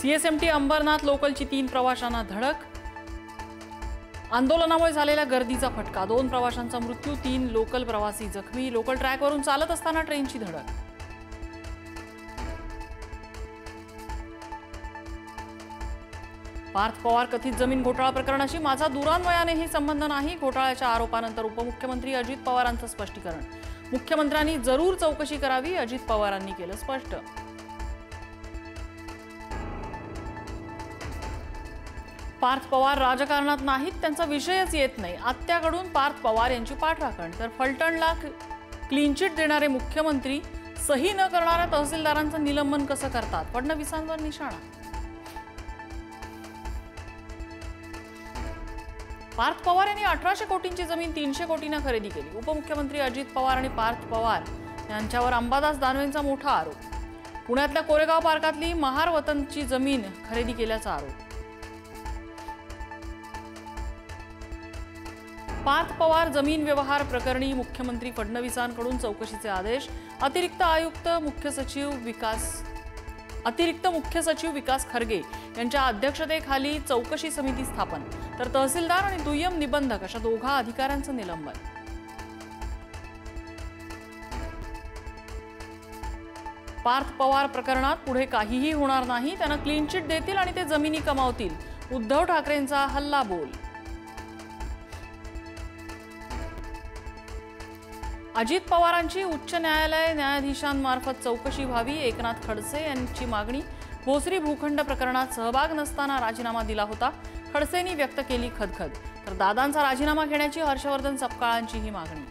CSMT Ambernath लोकलची 3 प्रवाशांना धडक। आंदोलनामुळे झालेल्या गर्दीचा फटका, 2 प्रवाशांचा मृत्यू, 3 लोकल प्रवासी जखमी। लोकल ट्रॅकवरून चालत असताना ट्रेनची धडक। पार्थ पवार कथित जमीन घोटाळा प्रकरणाशी माझा दुरान्वयानेही संबंध नाही, घोटाळ्याच्या आरोपानंतर उपमुख्यमंत्री अजित पवारांचं स्पष्टीकरण। मुख्यमंत्र्यांनी जरूर चौकशी करावी, अजित पवारांनी केलं स्पष्ट। पार्थ पवार राजकारणात नाहीत, त्यांचा विषयच येत नाही। आत्याकडून पार्थ पवार यांची पाठराखण, तर फलटणला क्लीन चिट देणारे मुख्यमंत्री सही न करणाऱ्या तहसीलदारांचं निलंबन कसं करतात, फडणवीसांवर निशाणा। पार्थ पवार यांनी 1800 कोटींची जमीन 300 कोटींना खरेदी केली। उपमुख्यमंत्री अजित पवार आणि पार्थ पवार यांच्यावर अंबादास दानवेंचा मोठा आरोप। पुण्यातल्या कोरेगाव पार्कातली महार वतनची जमीन खरेदी केल्याचा आरोप। पार्थ पवार जमीन व्यवहार प्रकरणी मुख्यमंत्री फडणवीसांकडून चौकशीचे आदेश। अतिरिक्त मुख्य सचिव विकास खरगे यांच्या अध्यक्षतेखाली चौकशी समिती स्थापन, तर तहसीलदार आणि दुय्यम निबंधक अशा दोघा अधिकाऱ्यांचं निलंबन। पार्थ पवार प्रकरणात पुढे काहीही होणार नाही, त्यांना क्लीन चिट देतील आणि ते जमिनी कमावतील, उद्धव ठाकरेंचा हल्ला बोल। अजित पवारांची उच्च न्यायालय न्यायाधीशांमार्फत चौकशी व्हावी, एकनाथ खडसे यांची मागणी। भोसरी भूखंड प्रकरणात सहभाग नसताना राजीनामा दिला होता, खडसेंनी व्यक्त केली खदखद, तर दादांचा राजीनामा घेण्याची हर्षवर्धन सपकाळांचीही मागणी।